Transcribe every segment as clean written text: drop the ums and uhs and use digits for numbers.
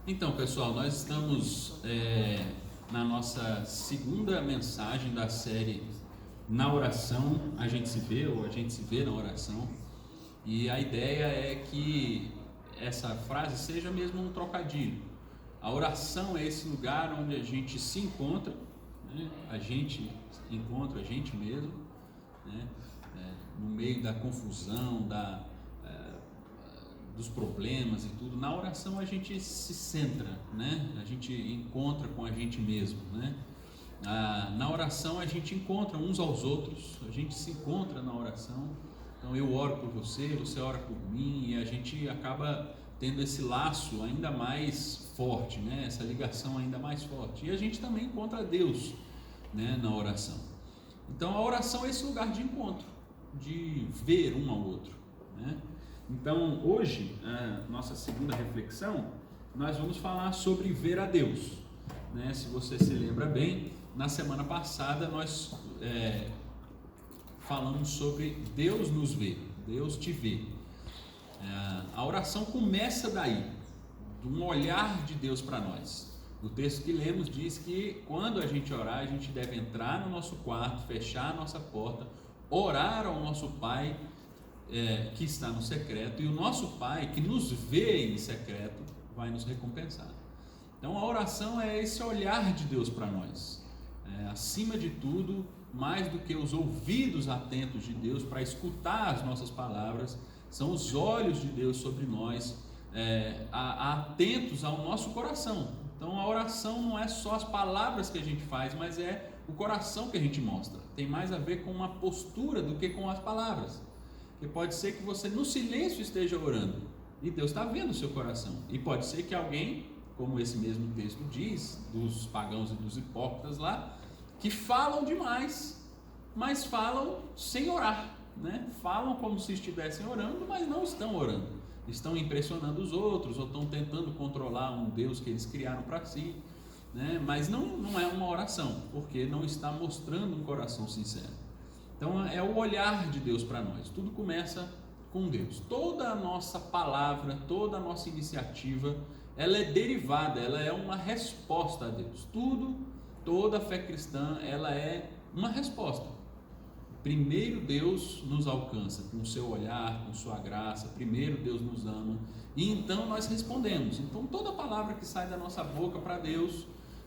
Então, pessoal, nós estamos na nossa segunda mensagem da série Na Oração a gente se vê, ou a gente se vê na oração, e a ideia é que essa frase seja mesmo um trocadilho. A oração é esse lugar onde a gente se encontra, né? A gente encontra a gente mesmo, né? No meio da confusão, dos problemas e tudo. Na oração a gente se centra, né? A gente encontra com a gente mesmo, né? Na oração a gente encontra uns aos outros, a gente se encontra na oração. Então eu oro por você, você ora por mim, e a gente acaba tendo esse laço ainda mais forte, né? Essa ligação ainda mais forte. E a gente também encontra Deus, né? Na oração. Então a oração é esse lugar de encontro, de ver um ao outro, né? Então hoje, nossa segunda reflexão, nós vamos falar sobre ver a Deus, né? Se você se lembra bem, na semana passada nós falamos sobre Deus nos vê, Deus te vê. A oração começa daí, de um olhar de Deus para nós. O texto que lemos diz que quando a gente orar, a gente deve entrar no nosso quarto, fechar a nossa porta, orar ao nosso Pai que está no secreto, e o nosso Pai que nos vê em secreto vai nos recompensar. Então a oração é esse olhar de Deus para nós, acima de tudo, mais do que os ouvidos atentos de Deus para escutar as nossas palavras, são os olhos de Deus sobre nós, atentos ao nosso coração. Então a oração não é só as palavras que a gente faz, mas é o coração que a gente mostra. Tem mais a ver com uma postura do que com as palavras. Porque pode ser que você no silêncio esteja orando e Deus está vendo o seu coração. E pode ser que alguém, como esse mesmo texto diz, dos pagãos e dos hipócritas lá, que falam demais, mas falam sem orar, né? Falam como se estivessem orando, mas não estão orando. Estão impressionando os outros, ou estão tentando controlar um Deus que eles criaram para si, né? Mas não é uma oração, porque não está mostrando um coração sincero. Então é o olhar de Deus para nós. Tudo começa com Deus. Toda a nossa palavra, toda a nossa iniciativa, ela é derivada, ela é uma resposta a Deus. Toda a fé cristã, ela é uma resposta. Primeiro Deus nos alcança com o seu olhar, com sua graça. Primeiro Deus nos ama e então nós respondemos. Então toda palavra que sai da nossa boca para Deus,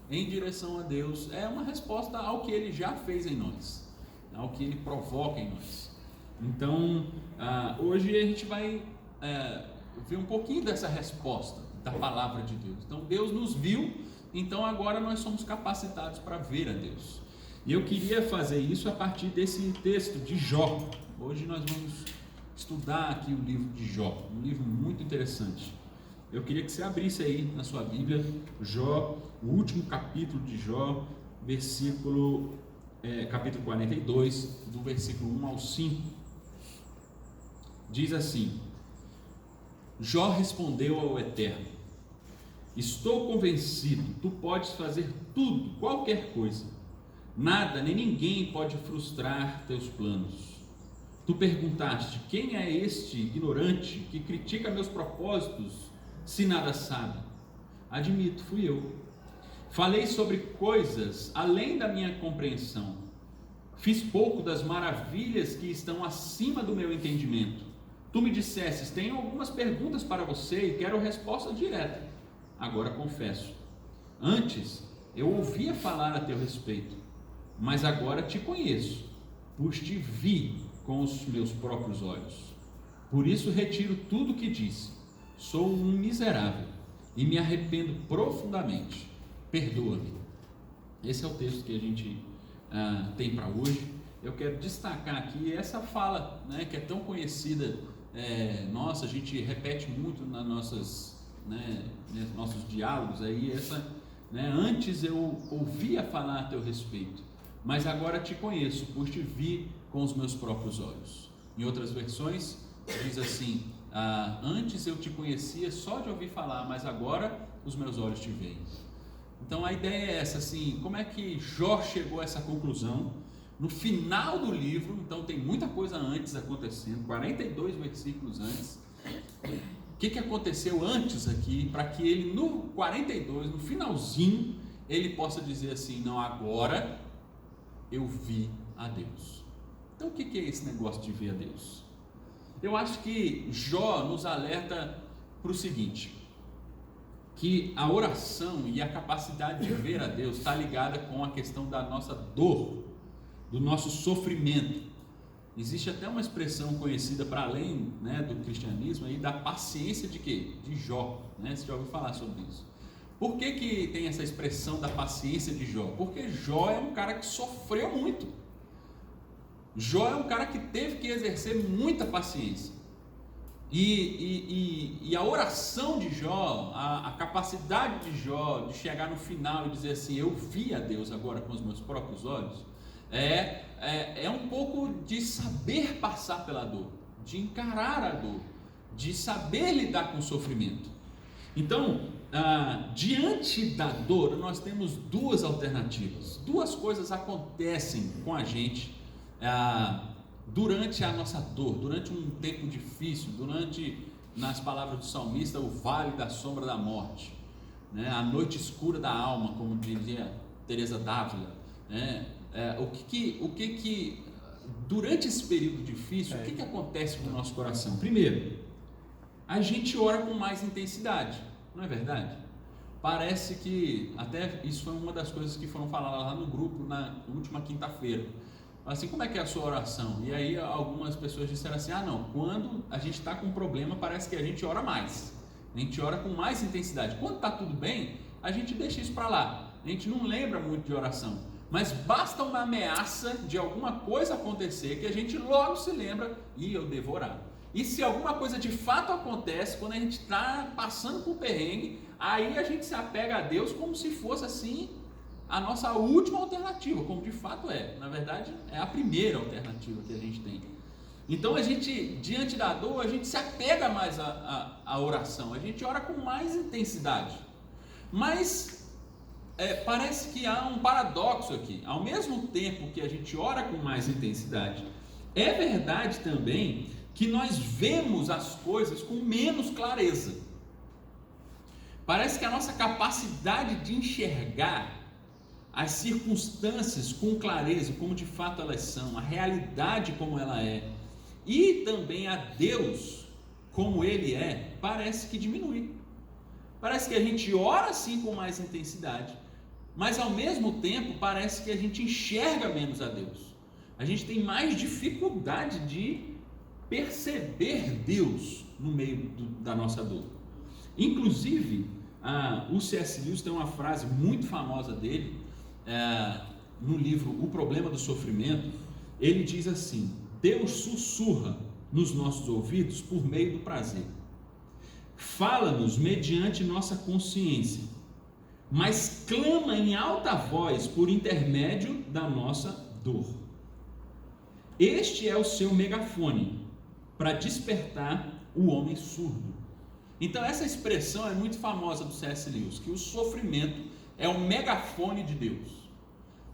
em direção a Deus, é uma resposta ao que Ele já fez em nós, ao que Ele provoca em nós. Então hoje a gente vai ver um pouquinho dessa resposta da palavra de Deus. Então Deus nos viu, então agora nós somos capacitados para ver a Deus. E eu queria fazer isso a partir desse texto de Jó. Hoje nós vamos estudar aqui o livro de Jó, um livro muito interessante. Eu queria que você abrisse aí na sua Bíblia, Jó, o último capítulo de Jó, capítulo 42, do versículo 1 ao 5. Diz assim: Jó respondeu ao Eterno: estou convencido, tu podes fazer tudo, qualquer coisa. Nada nem ninguém pode frustrar teus planos. Tu perguntaste: quem é este ignorante que critica meus propósitos, se nada sabe? Admito, fui eu. Falei sobre coisas além da minha compreensão. Fiz pouco das maravilhas que estão acima do meu entendimento. Tu me dissestes: tenho algumas perguntas para você e quero resposta direta. Agora confesso, antes eu ouvia falar a teu respeito, mas agora te conheço, pois te vi com os meus próprios olhos. Por isso retiro tudo o que disse. Sou um miserável e me arrependo profundamente. Perdoa-me. Esse é o texto que a gente tem para hoje. Eu quero destacar aqui essa fala, né, que é tão conhecida. A gente repete muito nas nossos diálogos aí, antes eu ouvia falar a teu respeito, mas agora te conheço, pois te vi com os meus próprios olhos. Em outras versões diz assim: antes eu te conhecia só de ouvir falar, mas agora os meus olhos te veem. Então a ideia é essa, assim, como é que Jó chegou a essa conclusão? No final do livro, então tem muita coisa antes acontecendo, 42 versículos antes, o que aconteceu antes aqui, para que ele no 42, no finalzinho, ele possa dizer assim, não, agora eu vi a Deus. Então o que é esse negócio de ver a Deus? Eu acho que Jó nos alerta para o seguinte, que a oração e a capacidade de ver a Deus está ligada com a questão da nossa dor, do nosso sofrimento. Existe até uma expressão conhecida para além, né, do cristianismo, aí, da paciência de quê? De Jó. Né? Você já ouviu falar sobre isso? Por que tem essa expressão da paciência de Jó? Porque Jó é um cara que sofreu muito. Jó é um cara que teve que exercer muita paciência. E a oração de Jó, a capacidade de Jó de chegar no final e dizer assim, eu vi a Deus agora com os meus próprios olhos, é um pouco de saber passar pela dor, de encarar a dor, de saber lidar com o sofrimento. Então, diante da dor, nós temos duas alternativas. Duas coisas acontecem com a gente durante a nossa dor, durante um tempo difícil, durante, nas palavras do salmista, o vale da sombra da morte, né? A noite escura da alma, como dizia Teresa d'Ávila, né? Durante esse período difícil, o que acontece com o nosso coração? Primeiro, a gente ora com mais intensidade, não é verdade? Parece que, até isso foi uma das coisas que foram faladas lá no grupo na última quinta-feira. Assim, como é que é a sua oração? E aí algumas pessoas disseram assim, não, quando a gente está com um problema, parece que a gente ora mais, a gente ora com mais intensidade. Quando está tudo bem, a gente deixa isso para lá, a gente não lembra muito de oração, mas basta uma ameaça de alguma coisa acontecer que a gente logo se lembra, eu devo orar. E se alguma coisa de fato acontece, quando a gente está passando por perrengue, aí a gente se apega a Deus como se fosse assim a nossa última alternativa, como de fato é. Na verdade, é a primeira alternativa que a gente tem. Então a gente, diante da dor, a gente se apega mais à oração, a gente ora com mais intensidade. Mas parece que há um paradoxo aqui. Ao mesmo tempo que a gente ora com mais intensidade, é verdade também que nós vemos as coisas com menos clareza. Parece que a nossa capacidade de enxergar as circunstâncias com clareza, como de fato elas são, a realidade como ela é, e também a Deus como Ele é, parece que diminui. Parece que a gente ora sim com mais intensidade, mas ao mesmo tempo parece que a gente enxerga menos a Deus. A gente tem mais dificuldade de perceber Deus no meio da nossa dor. Inclusive, o C.S. Lewis tem uma frase muito famosa dele, no livro O Problema do Sofrimento. Ele diz assim: Deus sussurra nos nossos ouvidos por meio do prazer, fala-nos mediante nossa consciência, mas clama em alta voz por intermédio da nossa dor. Este é o seu megafone para despertar o homem surdo. Então essa expressão é muito famosa do C.S. Lewis, que o sofrimento é o megafone de Deus.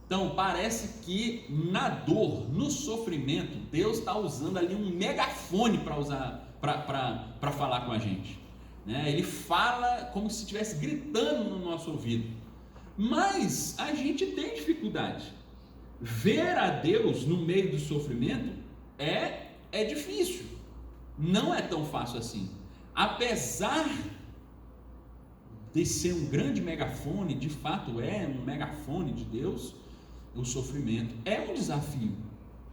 Então parece que na dor, no sofrimento, Deus está usando ali um megafone para falar com a gente, né? Ele fala como se estivesse gritando no nosso ouvido, mas a gente tem dificuldade. Ver a Deus no meio do sofrimento é difícil, não é tão fácil assim. Apesar de ser um grande megafone, de fato é um megafone de Deus, o sofrimento é um desafio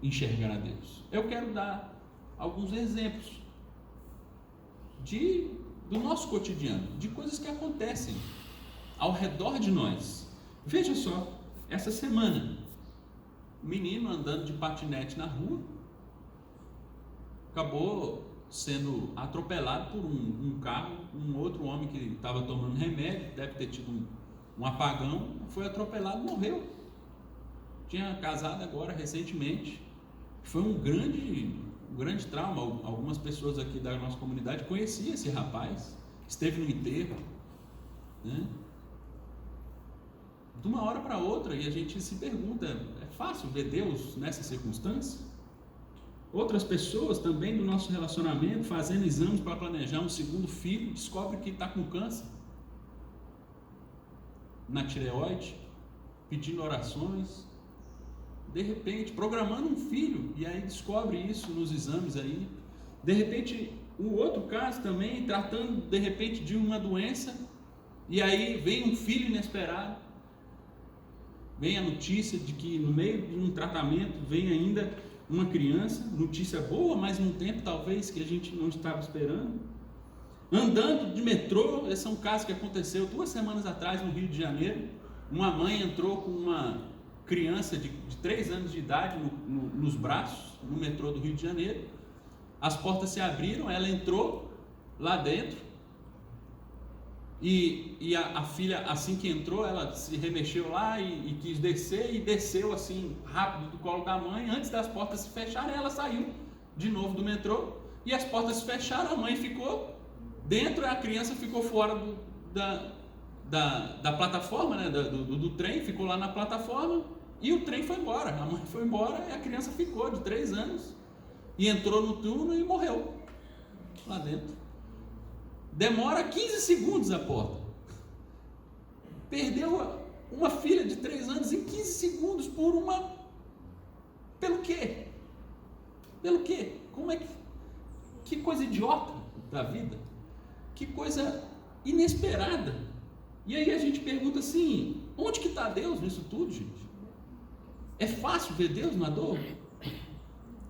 enxergar a Deus. Eu quero dar alguns exemplos do nosso cotidiano, de coisas que acontecem ao redor de nós. Veja só, essa semana, um menino andando de patinete na rua, acabou sendo atropelado por um carro, um outro homem que estava tomando remédio, deve ter tido um apagão, foi atropelado e morreu. Tinha casado agora recentemente. Foi um grande trauma. Algumas pessoas aqui da nossa comunidade conheciam esse rapaz, esteve no enterro, né? De uma hora para outra, e a gente se pergunta, é fácil ver Deus nessa circunstância? Outras pessoas também do nosso relacionamento, fazendo exames para planejar um segundo filho, descobre que está com câncer na tireoide, pedindo orações, de repente, programando um filho, e aí descobre isso nos exames aí. De repente, o outro caso também, tratando de repente de uma doença, e aí vem um filho inesperado, vem a notícia de que no meio de um tratamento vem ainda uma criança, notícia boa, mas num tempo talvez que a gente não estava esperando. Andando de metrô, esse é um caso que aconteceu 2 semanas atrás no Rio de Janeiro. Uma mãe entrou com uma criança de 3 anos de idade nos braços, no metrô do Rio de Janeiro. As portas se abriram, ela entrou lá dentro e a filha, assim que entrou, ela se remexeu lá e quis descer, e desceu assim rápido do colo da mãe. Antes das portas se fecharem, ela saiu de novo do metrô e as portas se fecharam, a mãe ficou dentro, a criança ficou fora da plataforma, né, do trem, ficou lá na plataforma e o trem foi embora. A mãe foi embora e a criança ficou de 3 anos e entrou no túnel e morreu lá dentro. Demora 15 segundos a porta. Perdeu uma filha de 3 anos em 15 segundos pelo quê? Pelo quê? Que coisa idiota da vida. Que coisa inesperada. E aí a gente pergunta assim, onde que está Deus nisso tudo, gente? É fácil ver Deus na dor?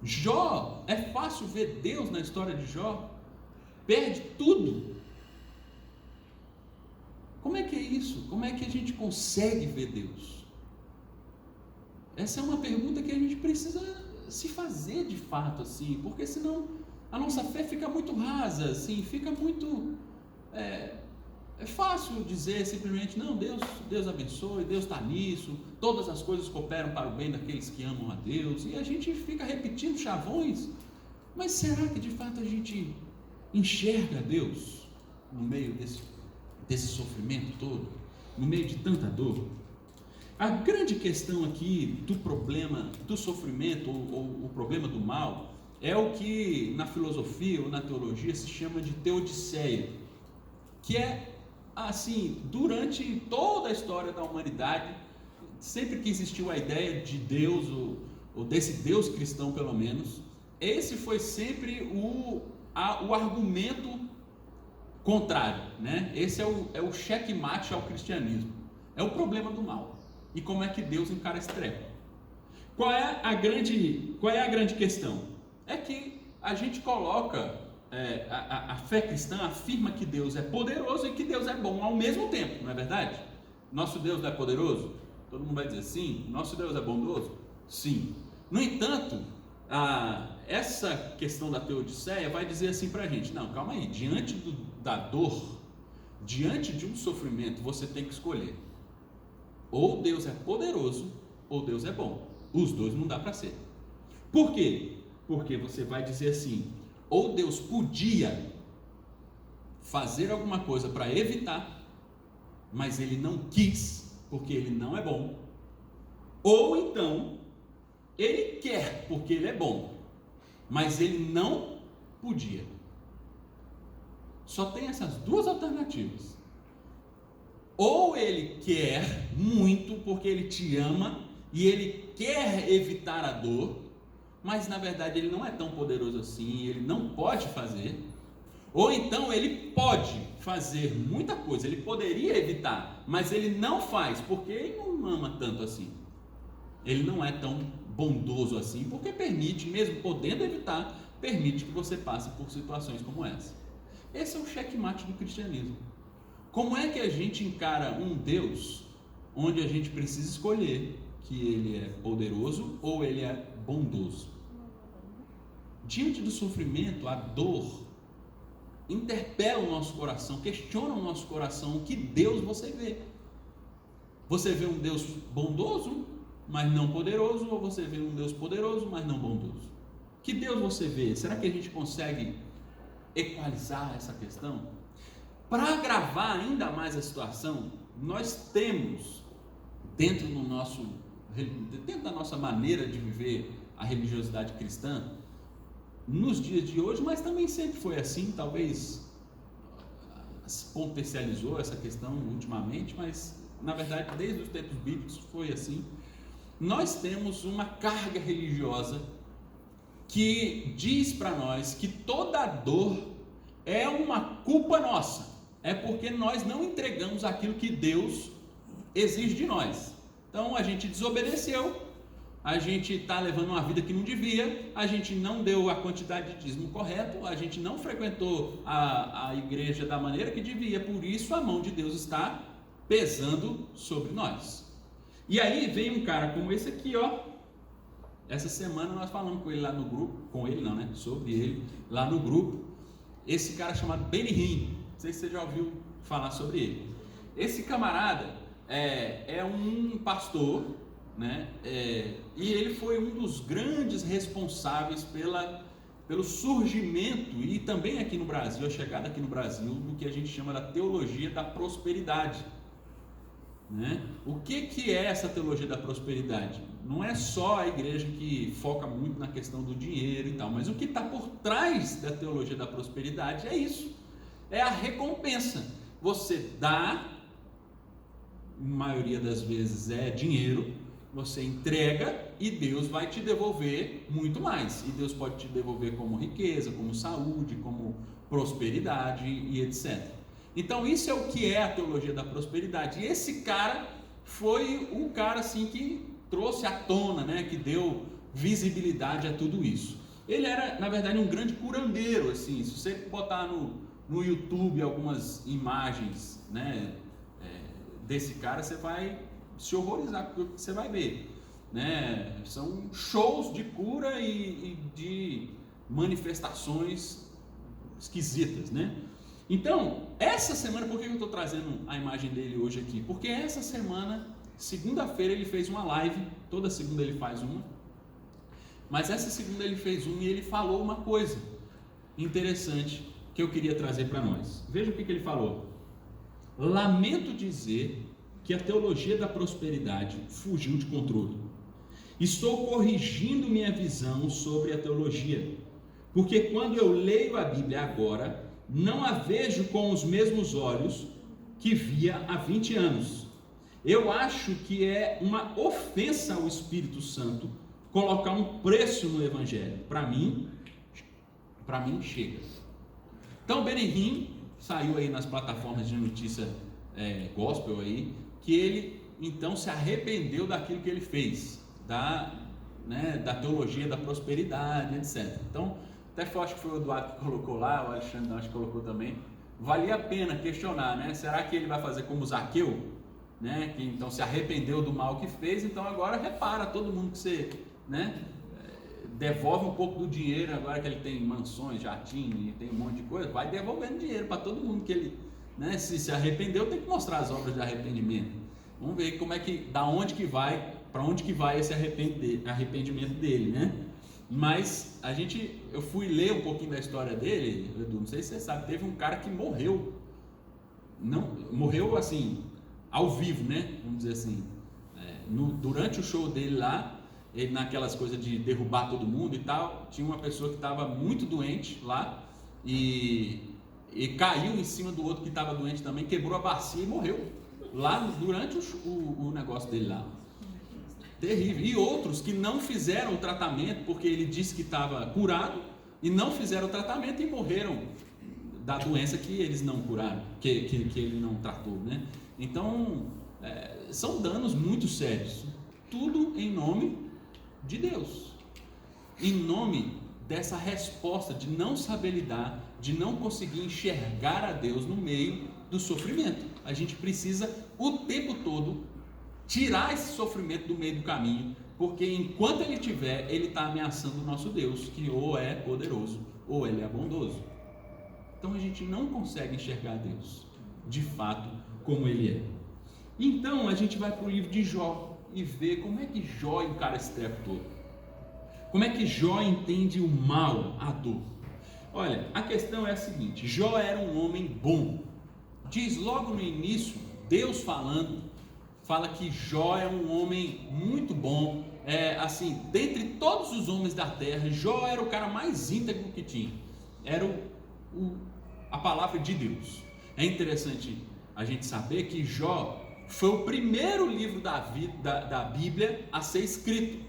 Jó, é fácil ver Deus na história de Jó? Perde tudo. Como é que é isso? Como é que a gente consegue ver Deus? Essa é uma pergunta que a gente precisa se fazer de fato, assim, porque senão a nossa fé fica muito rasa, assim, fica muito... É fácil dizer simplesmente, não, Deus abençoe, Deus está nisso, todas as coisas cooperam para o bem daqueles que amam a Deus, e a gente fica repetindo chavões, mas será que de fato a gente enxerga Deus no meio desse sofrimento todo, no meio de tanta dor? A grande questão aqui do problema, do sofrimento, ou o problema do mal, é o que na filosofia ou na teologia se chama de teodiceia, que é assim, durante toda a história da humanidade, sempre que existiu a ideia de Deus, ou desse Deus cristão pelo menos, esse foi sempre o argumento contrário, né? Esse é o checkmate ao cristianismo, é o problema do mal. E como é que Deus encara esse treco? Qual é a grande questão? É que a gente coloca, a fé cristã afirma que Deus é poderoso e que Deus é bom ao mesmo tempo, não é verdade? Nosso Deus não é poderoso? Todo mundo vai dizer sim. Nosso Deus é bondoso? Sim. No entanto, essa questão da teodiceia vai dizer assim pra gente, não, calma aí, diante da dor, diante de um sofrimento, você tem que escolher. Ou Deus é poderoso, ou Deus é bom. Os dois não dá para ser. Por quê? Porque você vai dizer assim, ou Deus podia fazer alguma coisa para evitar, mas ele não quis, porque ele não é bom. Ou então, ele quer, porque ele é bom, mas ele não podia. Só tem essas 2 alternativas. Ou ele quer muito porque ele te ama e ele quer evitar a dor, mas na verdade ele não é tão poderoso assim, ele não pode fazer. Ou então ele pode fazer muita coisa, ele poderia evitar, mas ele não faz porque ele não ama tanto assim. Ele não é tão bondoso assim, porque permite, mesmo podendo evitar, permite que você passe por situações como essa. Esse é o checkmate do cristianismo. Como é que a gente encara um Deus onde a gente precisa escolher que ele é poderoso ou ele é bondoso? Diante do sofrimento, a dor interpela o nosso coração, questiona o nosso coração. Que Deus você vê? Você vê um Deus bondoso, mas não poderoso, ou você vê um Deus poderoso, mas não bondoso? Que Deus você vê? Será que a gente consegue equalizar essa questão? Para agravar ainda mais a situação, nós temos dentro da nossa maneira de viver a religiosidade cristã, nos dias de hoje, mas também sempre foi assim. Talvez se potencializou essa questão ultimamente, mas na verdade desde os tempos bíblicos foi assim. Nós temos uma carga religiosa que diz para nós que toda dor é uma culpa nossa, é porque nós não entregamos aquilo que Deus exige de nós. Então a gente desobedeceu, a gente está levando uma vida que não devia, a gente não deu a quantidade de dízimo correto, a gente não frequentou a igreja da maneira que devia, por isso a mão de Deus está pesando sobre nós. E aí vem um cara como esse aqui, ó. Essa semana nós falamos com ele lá no grupo, sobre ele lá no grupo. Esse cara chamado Benny Hinn, não sei se você já ouviu falar sobre ele. Esse camarada é um pastor, né? E ele foi um dos grandes responsáveis pelo surgimento e também aqui no Brasil, a chegada aqui no Brasil, do que a gente chama da teologia da prosperidade. Né? O que é essa teologia da prosperidade? Não é só a igreja que foca muito na questão do dinheiro e tal, mas o que está por trás da teologia da prosperidade é isso, é a recompensa. Você dá, maioria das vezes é dinheiro, você entrega e Deus vai te devolver muito mais, e Deus pode te devolver como riqueza, como saúde, como prosperidade e etc. Então isso é o que é a teologia da prosperidade. E esse cara foi o cara assim que trouxe à tona, né, que deu visibilidade a tudo isso. Ele era, na verdade, um grande curandeiro, assim. Se você botar no YouTube algumas imagens, né, desse cara, você vai se horrorizar com o que você vai ver, né? São shows de cura e de manifestações esquisitas, né? Então, essa semana, por que eu estou trazendo a imagem dele hoje aqui? Porque essa semana, segunda-feira, ele fez uma live, toda segunda ele faz uma, mas essa segunda ele fez uma e ele falou uma coisa interessante que eu queria trazer para nós. Veja o que ele falou. Lamento dizer que a teologia da prosperidade fugiu de controle. Estou corrigindo minha visão sobre a teologia, porque quando eu leio a Bíblia agora, não a vejo com os mesmos olhos que via há 20 anos. Eu acho que é uma ofensa ao Espírito Santo colocar um preço no Evangelho. Para mim chega. Então, Benny Hinn saiu aí nas plataformas de notícia gospel aí, que ele então se arrependeu daquilo que ele fez, da teologia da prosperidade, etc. Então, até acho que foi o Eduardo que colocou lá, o Alexandre acho que colocou também. Valia a pena questionar, né? Será que ele vai fazer como Zaqueu, né? Que então se arrependeu do mal que fez, então agora repara todo mundo que você, né? Devolve um pouco do dinheiro, agora que ele tem mansões, jatinho e tem um monte de coisa, vai devolvendo dinheiro para todo mundo que ele, né? Se arrependeu, tem que mostrar as obras de arrependimento. Vamos ver como é que, da onde que vai, para onde que vai esse arrependimento dele, né? Mas eu fui ler um pouquinho da história dele, Edu, não sei se você sabe, teve um cara que morreu assim, ao vivo, né? Vamos dizer assim, durante o show dele lá, ele naquelas coisas de derrubar todo mundo e tal, tinha uma pessoa que estava muito doente lá e caiu em cima do outro que estava doente também, quebrou a bacia e morreu lá durante o negócio dele lá. Terrível. E outros que não fizeram o tratamento, porque ele disse que estava curado, e não fizeram o tratamento e morreram da doença que eles não curaram, que ele não tratou, né? Então, são danos muito sérios. Tudo em nome de Deus. Em nome dessa resposta de não saber lidar, de não conseguir enxergar a Deus no meio do sofrimento. A gente precisa, o tempo todo, tirar esse sofrimento do meio do caminho, porque enquanto ele tiver, ele está ameaçando o nosso Deus, que ou é poderoso, ou ele é bondoso. Então a gente não consegue enxergar Deus, de fato, como ele é. Então a gente vai para o livro de Jó e vê como é que Jó encara esse treco todo. Como é que Jó entende o mal, a dor. Olha, a questão é a seguinte, Jó era um homem bom. Diz logo no início, Deus fala que Jó é um homem muito bom, assim, dentre todos os homens da terra, Jó era o cara mais íntegro que tinha. Era a palavra de Deus. É interessante a gente saber que Jó foi o primeiro livro da Bíblia a ser escrito,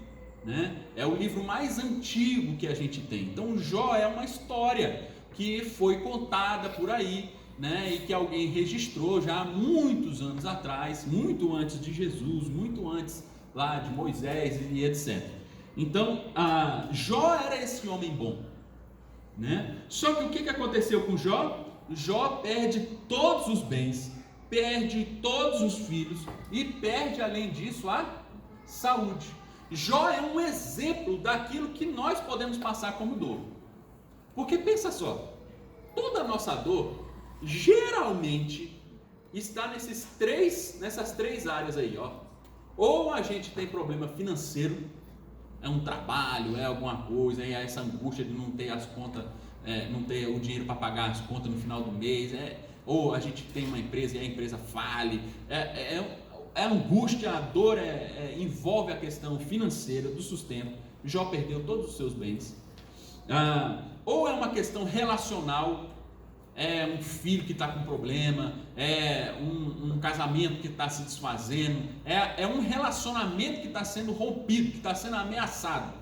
né? É o livro mais antigo que a gente tem. Então Jó é uma história que foi contada por aí, né? E que alguém registrou já há muitos anos atrás, muito antes de Jesus, muito antes lá de Moisés e etc. Então Jó era esse homem bom, né? Só que o que aconteceu com Jó? Jó perde todos os bens, perde todos os filhos e perde, além disso, a saúde. Jó é um exemplo daquilo que nós podemos passar como dor. Porque pensa só, toda a nossa dor geralmente está nessas três áreas aí, ó. Ou a gente tem problema financeiro, é um trabalho, é alguma coisa, é essa angústia de não ter as contas, não ter o dinheiro para pagar as contas no final do mês, ou a gente tem uma empresa e a empresa fale, a angústia, a dor envolve a questão financeira, do sustento. Jó perdeu todos os seus bens. Ou é uma questão relacional, é um filho que está com problema, é um casamento que está se desfazendo, é um relacionamento que está sendo rompido, que está sendo ameaçado.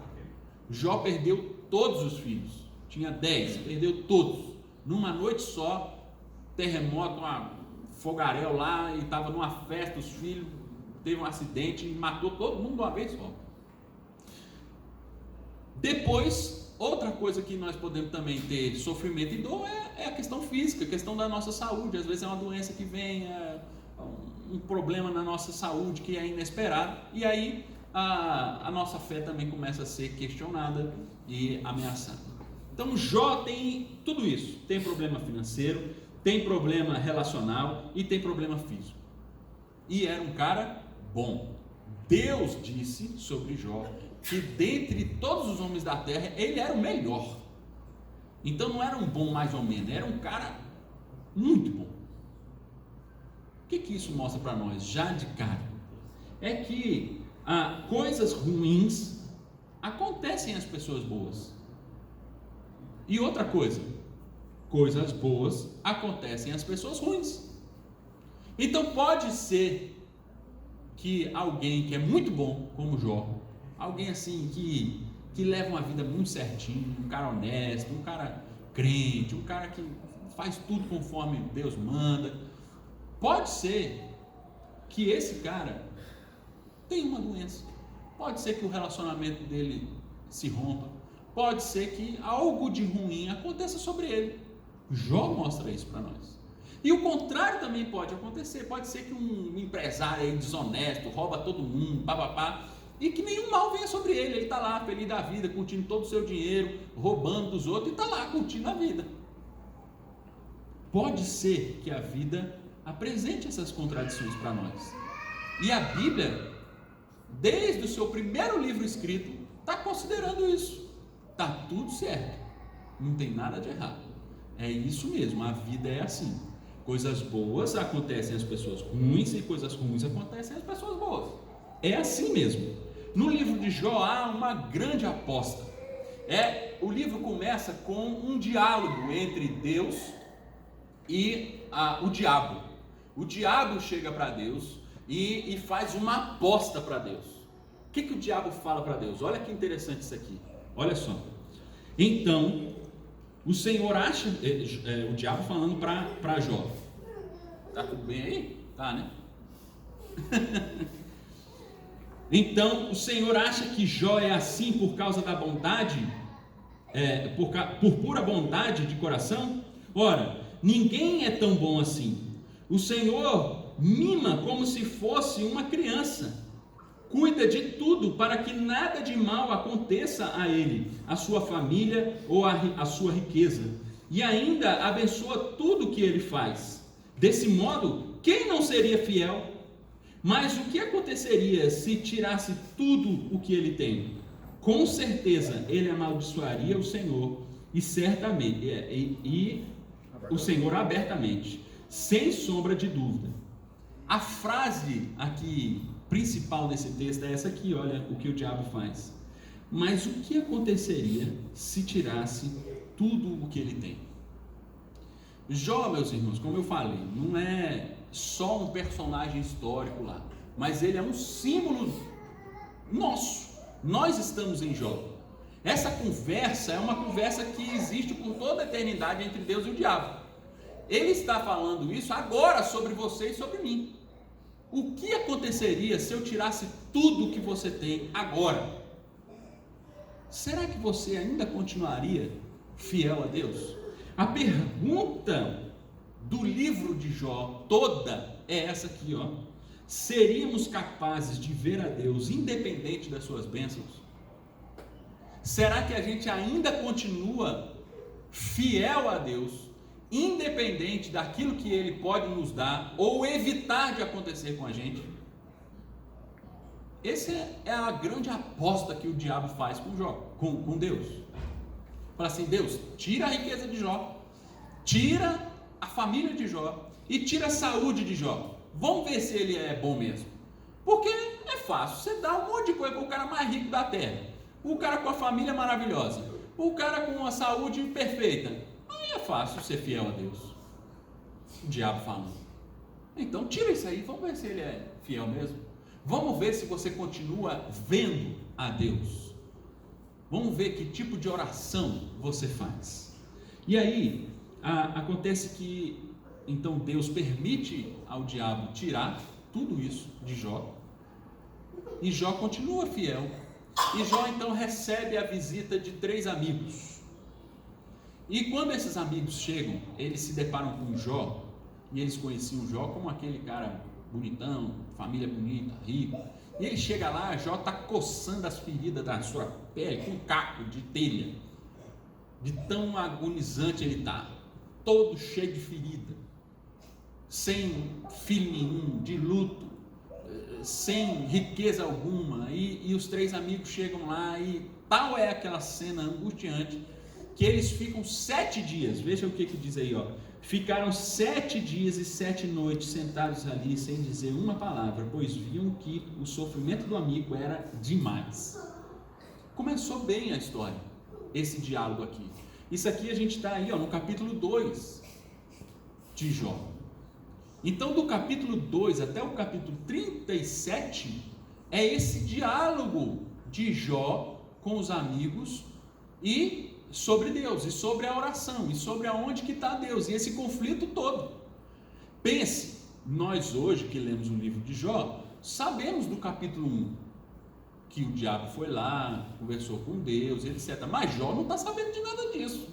Jó perdeu todos os filhos, tinha 10, perdeu todos, numa noite só, terremoto, fogaréu lá, e estava numa festa, os filhos, teve um acidente e matou todo mundo de uma vez só. Depois, outra coisa que nós podemos também ter sofrimento e dor é a questão física, a questão da nossa saúde. Às vezes é uma doença que vem, um problema na nossa saúde que é inesperado, e aí a nossa fé também começa a ser questionada e ameaçada. Então Jó tem tudo isso, tem problema financeiro, tem problema relacional e tem problema físico. E era um cara bom. Deus disse sobre Jó que dentre todos os homens da terra, ele era o melhor. Então não era um bom mais ou menos, era um cara muito bom. O que isso mostra para nós, já de cara? É que coisas ruins acontecem às pessoas boas. E outra coisa, coisas boas acontecem às pessoas ruins. Então pode ser que alguém que é muito bom, como Jó, alguém assim que leva uma vida muito certinho, um cara honesto, um cara crente, um cara que faz tudo conforme Deus manda, pode ser que esse cara tenha uma doença, pode ser que o relacionamento dele se rompa, pode ser que algo de ruim aconteça sobre ele. Jó mostra isso para nós. E o contrário também pode acontecer, pode ser que um empresário aí desonesto, rouba todo mundo, papapá, e que nenhum mal venha sobre ele. Ele está lá feliz da vida, curtindo todo o seu dinheiro, roubando dos outros, e está lá curtindo a vida. Pode ser que a vida apresente essas contradições para nós. E a Bíblia, desde o seu primeiro livro escrito, está considerando isso. Está tudo certo, não tem nada de errado. É isso mesmo, a vida é assim. Coisas boas acontecem às pessoas ruins e coisas ruins acontecem às pessoas boas. É assim mesmo. No livro de Jó há uma grande aposta. O livro começa com um diálogo entre Deus e o diabo. O diabo chega para Deus e faz uma aposta para Deus. O que o diabo fala para Deus? Olha que interessante isso aqui. Olha só. Então, o Senhor acha, o diabo falando para Jó. Tá tudo bem aí? Tá, né? Então, o Senhor acha que Jó é assim por causa da bondade, por pura bondade de coração? Ora, ninguém é tão bom assim. O Senhor mima como se fosse uma criança. Cuida de tudo para que nada de mal aconteça a ele, a sua família ou a sua riqueza. E ainda abençoa tudo que ele faz. Desse modo, quem não seria fiel? Mas o que aconteceria se tirasse tudo o que ele tem? Com certeza ele amaldiçoaria o Senhor e certamente o Senhor abertamente, sem sombra de dúvida. A frase aqui principal desse texto é essa aqui, olha o que o diabo faz. Mas o que aconteceria se tirasse tudo o que ele tem? Jó, meus irmãos, como eu falei, não é só um personagem histórico lá, mas ele é um símbolo nosso. Nós estamos em Jó. Essa conversa é uma conversa que existe por toda a eternidade entre Deus e o diabo. Ele está falando isso agora sobre você e sobre mim. O que aconteceria se eu tirasse tudo que você tem agora? Será que você ainda continuaria fiel a Deus? A pergunta do livro de Jó toda é essa aqui, ó. Seríamos capazes de ver a Deus independente das suas bênçãos? Será que a gente ainda continua fiel a Deus, independente daquilo que Ele pode nos dar ou evitar de acontecer com a gente? Essa é a grande aposta que o diabo faz com Jó, com Deus. Fala assim: Deus, tira a riqueza de Jó, tira a família de Jó e tira a saúde de Jó. Vamos ver se ele é bom mesmo. Porque é fácil, você dá um monte de coisa para o cara mais rico da terra, o cara com a família maravilhosa, o cara com a saúde perfeita. Aí é fácil ser fiel a Deus. O diabo fala: então tira isso aí, vamos ver se ele é fiel mesmo. Vamos ver se você continua vendo a Deus. Vamos ver que tipo de oração você faz. E aí, acontece que, então, Deus permite ao diabo tirar tudo isso de Jó. E Jó continua fiel. E Jó, então, recebe a visita de 3 amigos. E quando esses amigos chegam, eles se deparam com Jó. E eles conheciam Jó como aquele cara bonitão, família bonita, rico. E ele chega lá, Jó está coçando as feridas da sua pele com um caco de telha, de tão agonizante ele está, todo cheio de ferida, sem filho nenhum, de luto, sem riqueza alguma. E os 3 amigos chegam lá e tal é aquela cena angustiante que eles ficam 7 dias, veja o que diz aí, ó. Ficaram 7 dias e 7 noites sentados ali sem dizer uma palavra, pois viam que o sofrimento do amigo era demais. Começou bem a história, esse diálogo aqui. Isso aqui a gente está aí, ó, no capítulo 2 de Jó. Então, do capítulo 2 até o capítulo 37, é esse diálogo de Jó com os amigos e sobre Deus, e sobre a oração, e sobre aonde que está Deus, e esse conflito todo. Pense, nós hoje que lemos o livro de Jó, sabemos do capítulo 1, que o diabo foi lá, conversou com Deus, etc. Mas Jó não está sabendo de nada disso.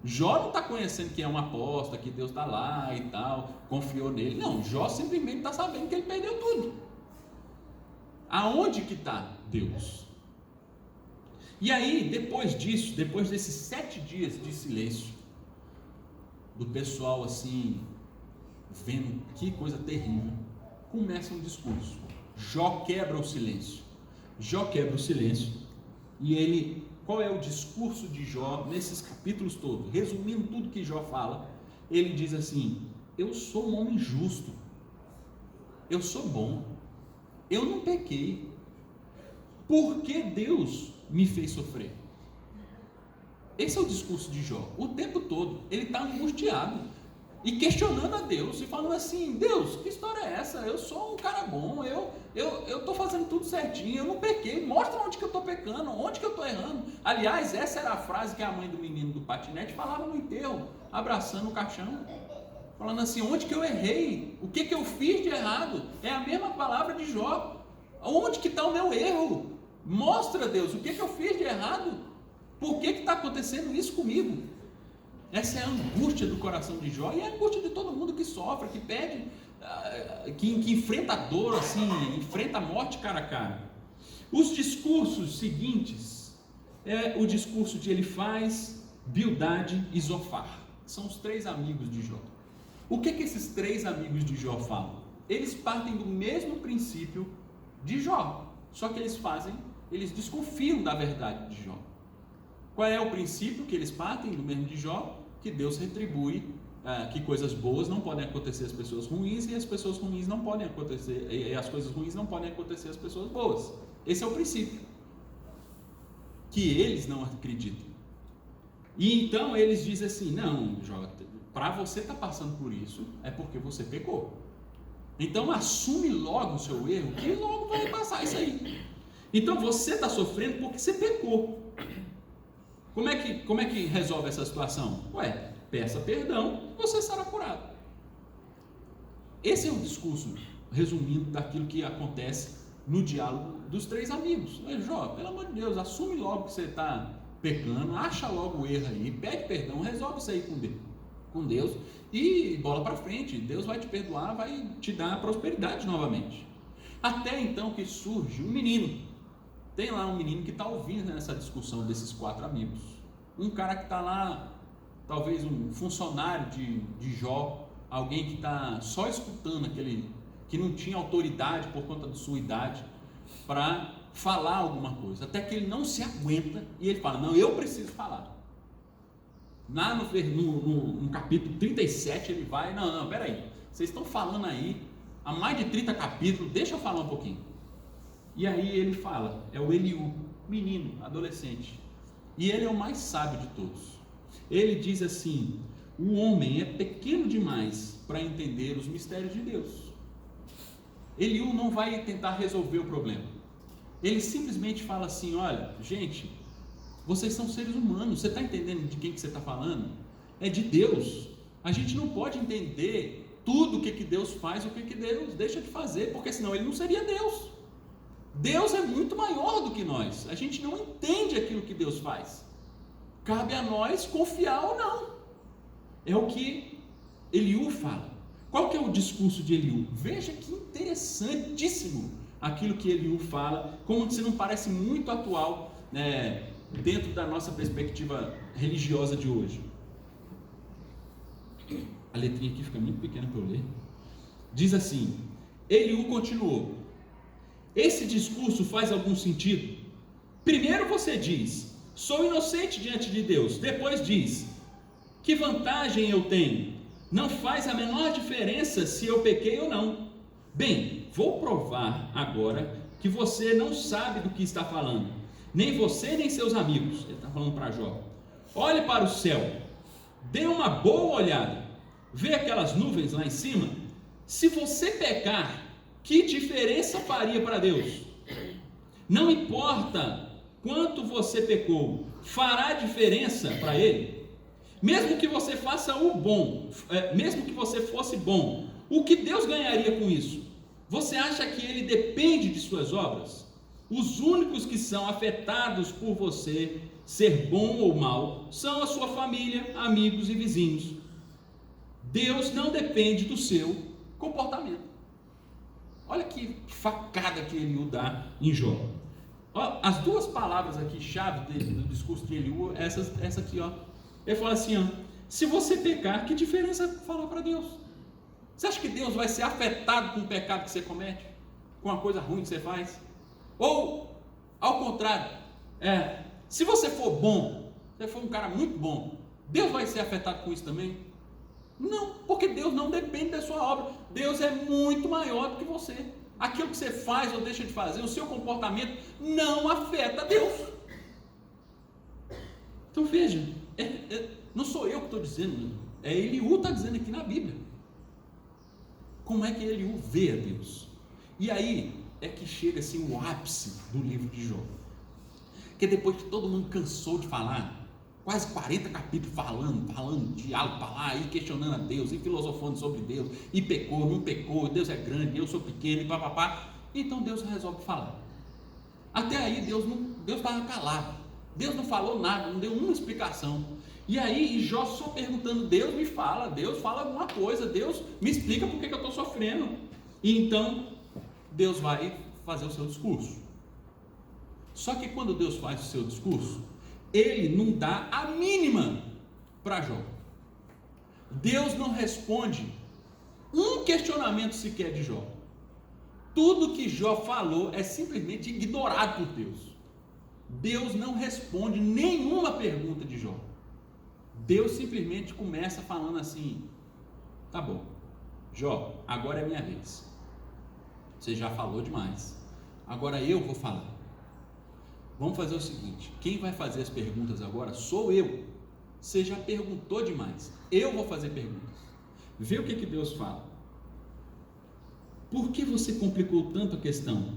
Jó não está conhecendo que é uma aposta, que Deus está lá e tal, confiou nele. Não, Jó simplesmente está sabendo que ele perdeu tudo. Aonde que está Deus? E aí, depois disso, depois desses 7 dias de silêncio, do pessoal assim, vendo que coisa terrível, começa um discurso. Jó quebra o silêncio. Jó quebra o silêncio. E ele, qual é o discurso de Jó nesses capítulos todos? Resumindo tudo que Jó fala, ele diz assim: eu sou um homem justo, eu sou bom, eu não pequei. Por que Deus me fez sofrer? Esse é o discurso de Jó. O tempo todo ele está angustiado e questionando a Deus e falando assim: Deus, que história é essa? Eu sou um cara bom, eu estou fazendo tudo certinho, eu não pequei, mostra onde que eu estou pecando, onde que eu estou errando. Aliás, essa era a frase que a mãe do menino do patinete falava no enterro, abraçando o caixão, falando assim: onde que eu errei? O que eu fiz de errado? É a mesma palavra de Jó. Onde que está o meu erro? Mostra, Deus, o que eu fiz de errado? Por que está acontecendo isso comigo? Essa é a angústia do coração de Jó e é a angústia de todo mundo que sofre, que pede, que enfrenta a dor, assim, enfrenta a morte cara a cara. Os discursos seguintes é o discurso de Elifaz, Bildade e Zofar. São os 3 amigos de Jó. O que esses 3 amigos de Jó falam? Eles partem do mesmo princípio de Jó, só que eles desconfiam da verdade de Jó. Qual é o princípio que eles partem do mesmo de Jó? Que Deus retribui que coisas boas não podem acontecer às pessoas ruins e as pessoas ruins não podem acontecer, e as coisas ruins não podem acontecer às pessoas boas. Esse é o princípio que eles não acreditam. E então eles dizem assim: não, Jó, para você estar passando por isso é porque você pecou. Então assume logo o seu erro e logo vai passar isso aí. Então você está sofrendo porque você pecou. Como é que resolve essa situação? Peça perdão, você será curado. Esse é o discurso, resumindo, daquilo que acontece no diálogo dos três amigos. Jó, pelo amor de Deus, assume logo que você está pecando, acha logo o erro aí, pede perdão, resolve isso aí com Deus e bola para frente. Deus vai te perdoar, vai te dar prosperidade novamente. Até então que surge um menino. Tem lá um menino que está ouvindo nessa discussão desses quatro amigos. Um cara que está lá, talvez um funcionário de Jó, alguém que está só escutando, aquele que não tinha autoridade por conta da sua idade para falar alguma coisa, até que ele não se aguenta e ele fala: não, eu preciso falar. Lá no capítulo 37 ele vai: não, peraí, vocês estão falando aí há mais de 30 capítulos, deixa eu falar um pouquinho. E aí ele fala, é o Eliú, menino, adolescente, e ele é o mais sábio de todos. Ele diz assim: o homem é pequeno demais para entender os mistérios de Deus. Eliú não vai tentar resolver o problema, ele simplesmente fala assim: olha, gente, vocês são seres humanos, você está entendendo de quem que você está falando? É de Deus. A gente não pode entender tudo o que Deus faz, o que Deus deixa de fazer, porque senão ele não seria Deus. Deus é muito maior do que nós, a gente não entende aquilo que Deus faz, cabe a nós confiar ou não. É o que Eliú fala. Qual que é o discurso de Eliú? Veja que interessantíssimo aquilo que Eliú fala, como se não parece muito atual, né, dentro da nossa perspectiva religiosa de hoje. A letrinha aqui fica muito pequena para eu ler. Diz assim, Eliú continuou: esse discurso faz algum sentido? Primeiro você diz: sou inocente diante de Deus. Depois diz: que vantagem eu tenho? Não faz a menor diferença se eu pequei ou não. Bem, vou provar agora que você não sabe do que está falando, nem você nem seus amigos. Ele está falando para Jó. Olhe para o céu, dê uma boa olhada, vê aquelas nuvens lá em cima. Se você pecar, que diferença faria para Deus? Não importa quanto você pecou, fará diferença para Ele? Mesmo que você faça o bom, mesmo que você fosse bom, o que Deus ganharia com isso? Você acha que Ele depende de suas obras? Os únicos que são afetados por você ser bom ou mal são a sua família, amigos e vizinhos. Deus não depende do seu comportamento. Olha que facada que Eliú dá em Jó. Ó, as duas palavras aqui, chave do discurso de Eliú, essa aqui, ó. Ele fala assim, ó: se você pecar, que diferença falar para Deus? Você acha que Deus vai ser afetado com o pecado que você comete? Com a coisa ruim que você faz? Ou, ao contrário, se você for bom, se você for um cara muito bom, Deus vai ser afetado com isso também? Não, porque Deus não depende da sua obra. Deus é muito maior do que você. Aquilo que você faz ou deixa de fazer, o seu comportamento não afeta Deus. Então veja, não sou eu que estou dizendo, é Eliú está dizendo aqui na Bíblia. Como é que Eliú vê a Deus? E aí é que chega assim o ápice do livro de Jó. Que depois que todo mundo cansou de falar, quase 40 capítulos falando diálogo para lá, e questionando a Deus, e filosofando sobre Deus, e pecou, não pecou, Deus é grande, eu sou pequeno, e papapá. Então Deus resolve falar. Até aí Deus estava calado, Deus não falou nada, não deu uma explicação. E aí Jó só perguntando: Deus me fala, Deus fala alguma coisa, Deus me explica por que eu estou sofrendo. E então Deus vai fazer o seu discurso. Só que quando Deus faz o seu discurso, Ele não dá a mínima para Jó. Deus não responde um questionamento sequer de Jó. Tudo que Jó falou é simplesmente ignorado por Deus. Deus não responde nenhuma pergunta de Jó. Deus simplesmente começa falando assim: tá bom, Jó, agora é minha vez. Você já falou demais. Agora eu vou falar. Vamos fazer o seguinte: quem vai fazer as perguntas agora sou eu. Você já perguntou demais. Eu vou fazer perguntas. Vê o que Deus fala. Por que você complicou tanto a questão?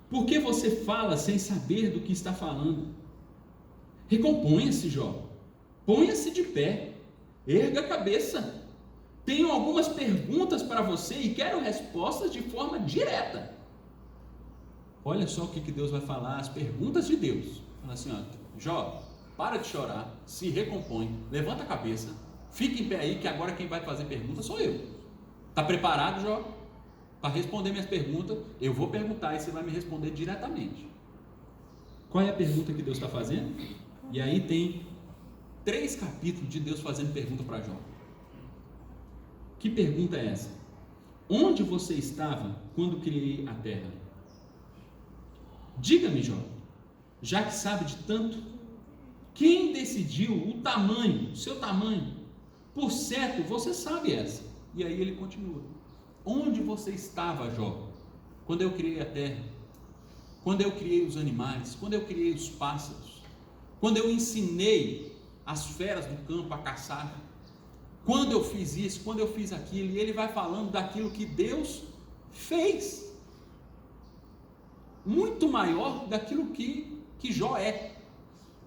Por que você fala sem saber do que está falando? Recomponha-se, Jó. Ponha-se de pé. Erga a cabeça. Tenho algumas perguntas para você e quero respostas de forma direta. Olha só o que Deus vai falar, as perguntas de Deus. Fala assim, ó, Jó, para de chorar, se recompõe, levanta a cabeça, fica em pé aí que agora quem vai fazer pergunta sou eu. Está preparado, Jó? Para responder minhas perguntas? Eu vou perguntar e você vai me responder diretamente. Qual é a pergunta que Deus está fazendo? E aí tem 3 capítulos de Deus fazendo pergunta para Jó. Que pergunta é essa? Onde você estava quando criei a terra? Diga-me, Jó, já que sabe de tanto, quem decidiu o tamanho, o seu tamanho? Por certo, você sabe essa. E aí ele continua. Onde você estava, Jó, quando eu criei a terra? Quando eu criei os animais? Quando eu criei os pássaros? Quando eu ensinei as feras do campo a caçar? Quando eu fiz isso? Quando eu fiz aquilo? E ele vai falando daquilo que Deus fez. Muito maior daquilo que Jó é.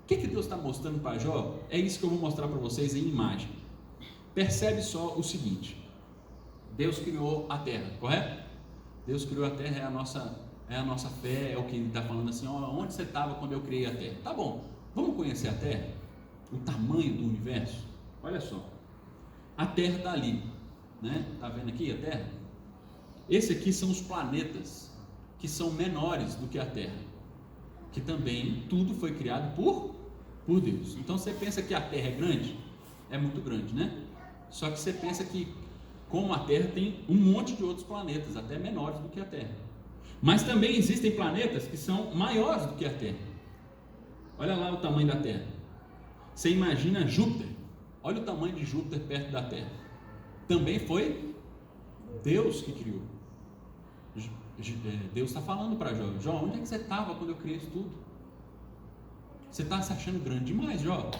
O que Deus está mostrando para Jó? É isso que eu vou mostrar para vocês em imagem. Percebe só o seguinte: Deus criou a terra, correto? Deus criou a terra, é a nossa fé, é o que ele está falando assim, ó, onde você estava quando eu criei a terra? Tá bom, vamos conhecer a terra? O tamanho do universo? Olha só, a terra está ali, né? Está vendo aqui a terra? Esse aqui são os planetas que são menores do que a terra, que também tudo foi criado por Deus. Então você pensa que a terra é grande? É muito grande, né? Só que você pensa que como a Terra tem um monte de outros planetas, até menores do que a Terra. Mas também existem planetas que são maiores do que a Terra. Olha lá o tamanho da Terra. Você imagina Júpiter. Olha o tamanho de Júpiter perto da Terra. Também foi Deus que criou. Deus está falando para Jó: Jó, onde é que você estava quando eu criei isso tudo? Você está se achando grande demais, Jó.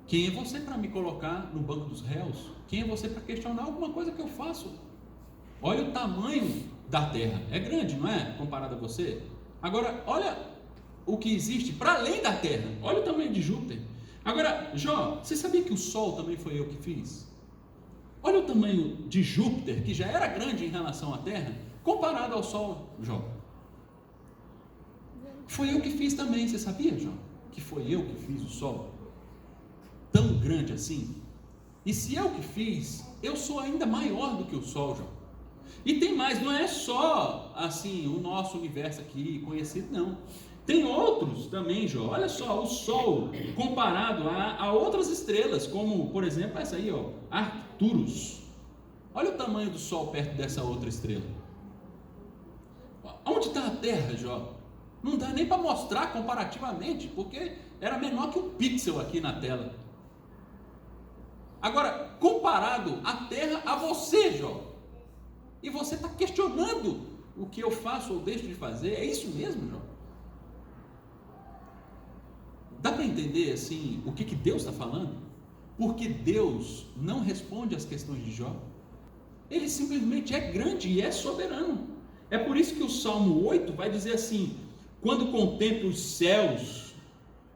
Quem é você para me colocar no banco dos réus? Quem é você para questionar alguma coisa que eu faço? Olha o tamanho da Terra. É grande, não é? Comparado a você. Agora, olha o que existe para além da Terra. Olha o tamanho de Júpiter. Agora, Jó, você sabia que o Sol também foi eu que fiz? Olha o tamanho de Júpiter, que já era grande em relação à Terra, comparado ao Sol, Jó. Foi eu que fiz também, você sabia, Jó? Que foi eu que fiz o Sol? Tão grande assim. E se eu que fiz, eu sou ainda maior do que o Sol, Jó. E tem mais, não é só assim o nosso universo aqui conhecido, não. Tem outros também, Jó. Olha só, o Sol comparado a outras estrelas, como por exemplo essa aí, ó, Arcturus. Olha o tamanho do Sol perto dessa outra estrela. Onde está a Terra, Jó? Não dá nem para mostrar comparativamente, porque era menor que um pixel aqui na tela. Agora, comparado a Terra a você, Jó, e você está questionando o que eu faço ou deixo de fazer, é isso mesmo, Jó? Dá para entender assim o que Deus está falando? Porque Deus não responde às questões de Jó. Ele simplesmente é grande e é soberano. É por isso que o Salmo 8 vai dizer assim: quando contemplo os céus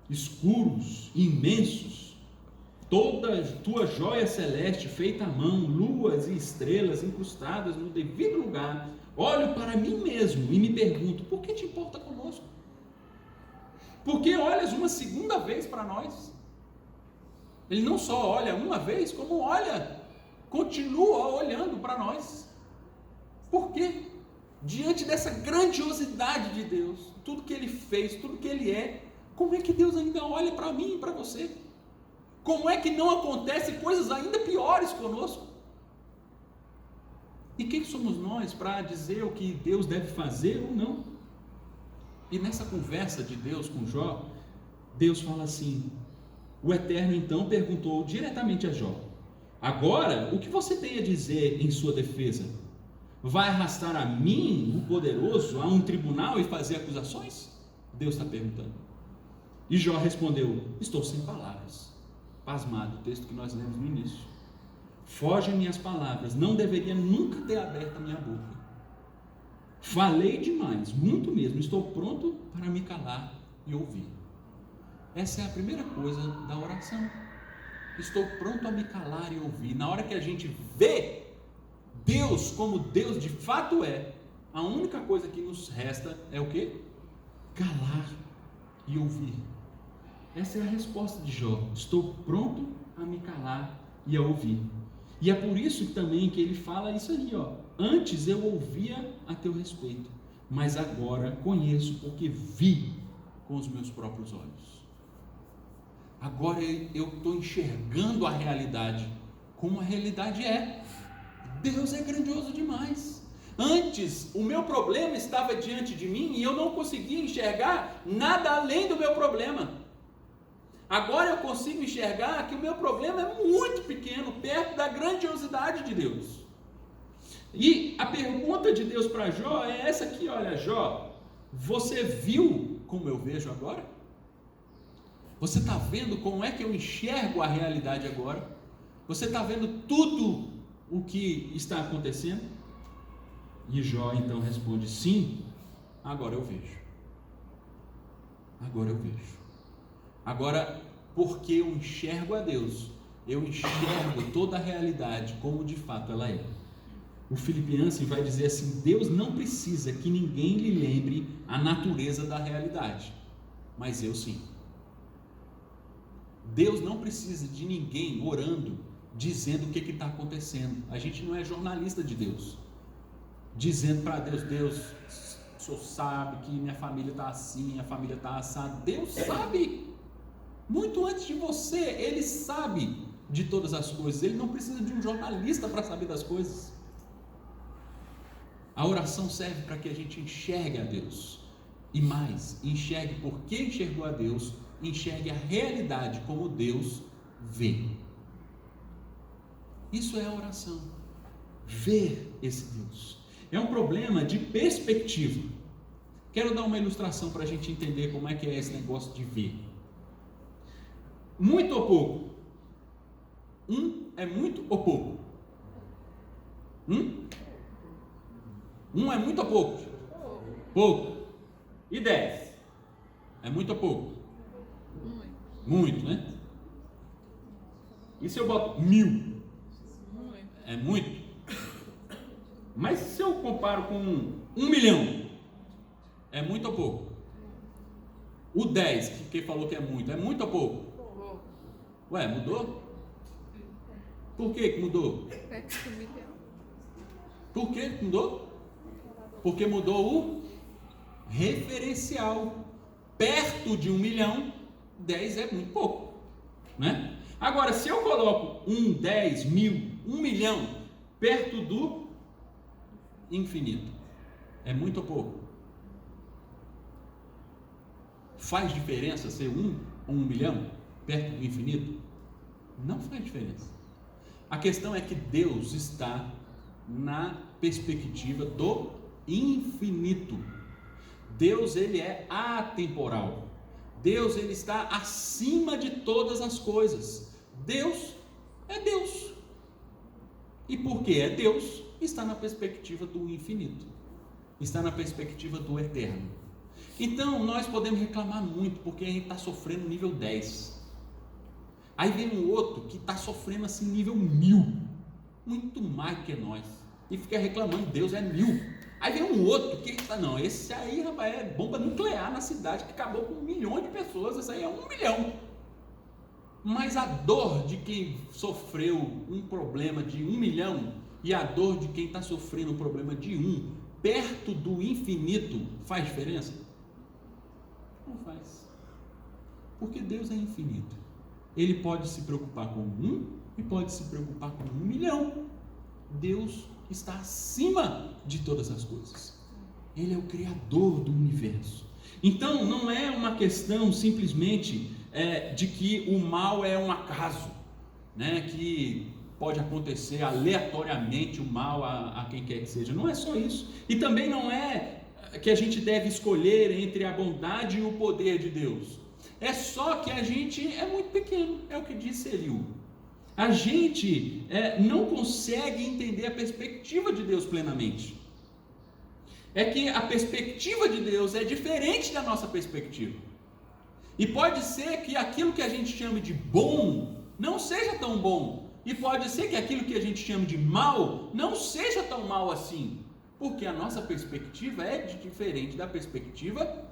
escuros, imensos, toda tua joia celeste feita à mão, luas e estrelas incrustadas no devido lugar, olho para mim mesmo e me pergunto: por que te importa conosco? Por que olhas uma segunda vez para nós? Ele não só olha uma vez, como olha, continua olhando para nós. Por quê? Diante dessa grandiosidade de Deus, tudo que Ele fez, tudo que Ele é, como é que Deus ainda olha para mim e para você? Como é que não acontecem coisas ainda piores conosco? E quem somos nós para dizer o que Deus deve fazer ou não? E nessa conversa de Deus com Jó, Deus fala assim: O Eterno então perguntou diretamente a Jó: agora, o que você tem a dizer em sua defesa? Vai arrastar a mim, o poderoso, a um tribunal e fazer acusações? Deus está perguntando. E Jó respondeu: estou sem palavras. Pasmado, o texto que nós lemos no início. Fogem minhas palavras, não deveria nunca ter aberto a minha boca. Falei demais, muito mesmo, estou pronto para me calar e ouvir. Essa é a primeira coisa da oração. Estou pronto a me calar e ouvir. Na hora que a gente vê Deus como Deus de fato é, a única coisa que nos resta é o quê? Calar e ouvir. Essa é a resposta de Jó. Estou pronto a me calar e a ouvir. E é por isso também que ele fala isso aí, ó. Antes eu ouvia a teu respeito, mas agora conheço porque vi com os meus próprios olhos. Agora eu estou enxergando a realidade como a realidade é. Deus é grandioso demais. Antes o meu problema estava diante de mim e eu não conseguia enxergar nada além do meu problema. Agora eu consigo enxergar que o meu problema é muito pequeno, perto da grandiosidade de Deus. E a pergunta de Deus para Jó é essa aqui, olha, Jó, você viu como eu vejo agora? Você está vendo como é que eu enxergo a realidade agora? Você está vendo tudo o que está acontecendo? E Jó então responde: sim, agora eu vejo. Agora eu vejo. Agora, porque eu enxergo a Deus, eu enxergo toda a realidade como de fato ela é. O Filipenses vai dizer assim: Deus não precisa que ninguém lhe lembre a natureza da realidade, mas eu sim. Deus não precisa de ninguém orando, dizendo o que está acontecendo. A gente não é jornalista de Deus, dizendo para Deus: Deus, o Senhor sabe que minha família está assim, minha família está assada. Deus sabe, muito antes de você, Ele sabe de todas as coisas. Ele não precisa de um jornalista para saber das coisas. A oração serve para que a gente enxergue a Deus, e mais, enxergue porque enxergou a Deus, enxergue a realidade como Deus vê. Isso é a oração, ver esse Deus. É um problema de perspectiva. Quero dar uma ilustração para a gente entender como é que é esse negócio de ver. Muito ou pouco? É muito ou pouco? É muito ou pouco? Pouco. E 10? É muito ou pouco? Muito, né? E se eu boto 1000? É muito? Mas se eu comparo com 1 milhão? É muito ou pouco? O 10, que quem falou que é muito ou pouco? Ué, mudou? Por que mudou? Por que mudou? Porque mudou o referencial. Perto de 1 milhão, 10 é muito pouco, né? Agora, se eu coloco 10, 1000, 1 milhão perto do infinito, é muito ou pouco? Faz diferença ser 1 ou 1 milhão perto do infinito? Não faz diferença. A questão é que Deus está na perspectiva do infinito. Deus, ele é atemporal. Deus, ele está acima de todas as coisas. Deus é Deus. E porque é Deus, está na perspectiva do infinito. Está na perspectiva do eterno. Então, nós podemos reclamar muito porque a gente está sofrendo nível 10. Aí vem um outro que está sofrendo assim nível 1000. Muito mais que nós. E fica reclamando, Deus é 1000. Aí vem um outro que está, não, esse aí, rapaz, é bomba nuclear na cidade que acabou com 1 milhão de pessoas, esse aí é 1 milhão. Mas a dor de quem sofreu um problema de 1 milhão e a dor de quem está sofrendo um problema de 1, perto do infinito, faz diferença? Não faz. Porque Deus é infinito. Ele pode se preocupar com 1 e pode se preocupar com 1 milhão. Deus está acima de todas as coisas. Ele é o Criador do universo. Então, não é uma questão simplesmente de que o mal é um acaso, né? Que pode acontecer aleatoriamente o mal a quem quer que seja. Não é só isso. E também não é que a gente deve escolher entre a bondade e o poder de Deus. É só que a gente é muito pequeno, é o que disse Eliú. A gente não consegue entender a perspectiva de Deus plenamente. É que a perspectiva de Deus é diferente da nossa perspectiva. E pode ser que aquilo que a gente chama de bom não seja tão bom. E pode ser que aquilo que a gente chama de mal não seja tão mal assim. Porque a nossa perspectiva é diferente da perspectiva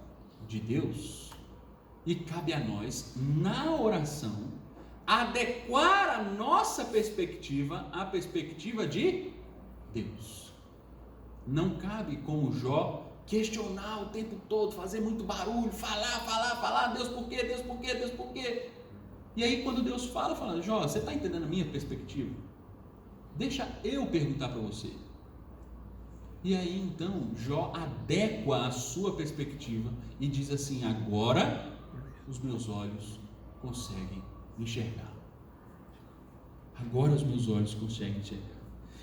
de Deus. E cabe a nós, na oração, adequar a nossa perspectiva à perspectiva de Deus. Não cabe, como Jó, questionar o tempo todo, fazer muito barulho, falar, Deus por quê, Deus por quê, Deus por quê? E aí quando Deus fala, Jó, você está entendendo a minha perspectiva? Deixa eu perguntar para você. E aí então Jó adequa a sua perspectiva e diz assim: agora os meus olhos conseguem enxergar. Agora os meus olhos conseguem enxergar.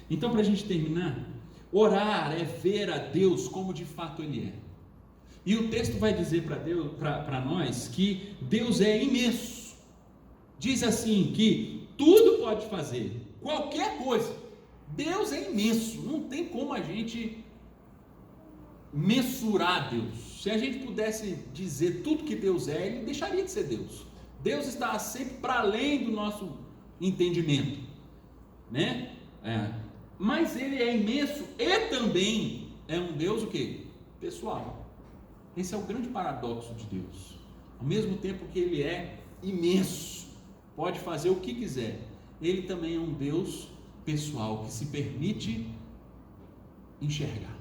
Então, para a gente terminar, orar é ver a Deus como de fato Ele é. E o texto vai dizer para nós que Deus é imenso. Diz assim que tudo pode fazer, qualquer coisa. Deus é imenso, não tem como a gente mensurar Deus. Se a gente pudesse dizer tudo que Deus é, Ele deixaria de ser Deus. Deus está sempre para além do nosso entendimento, né? Mas Ele é imenso e também é um Deus o quê? Pessoal. Esse é o grande paradoxo de Deus. Ao mesmo tempo que Ele é imenso, pode fazer o que quiser, Ele também é um Deus pessoal, que se permite enxergar,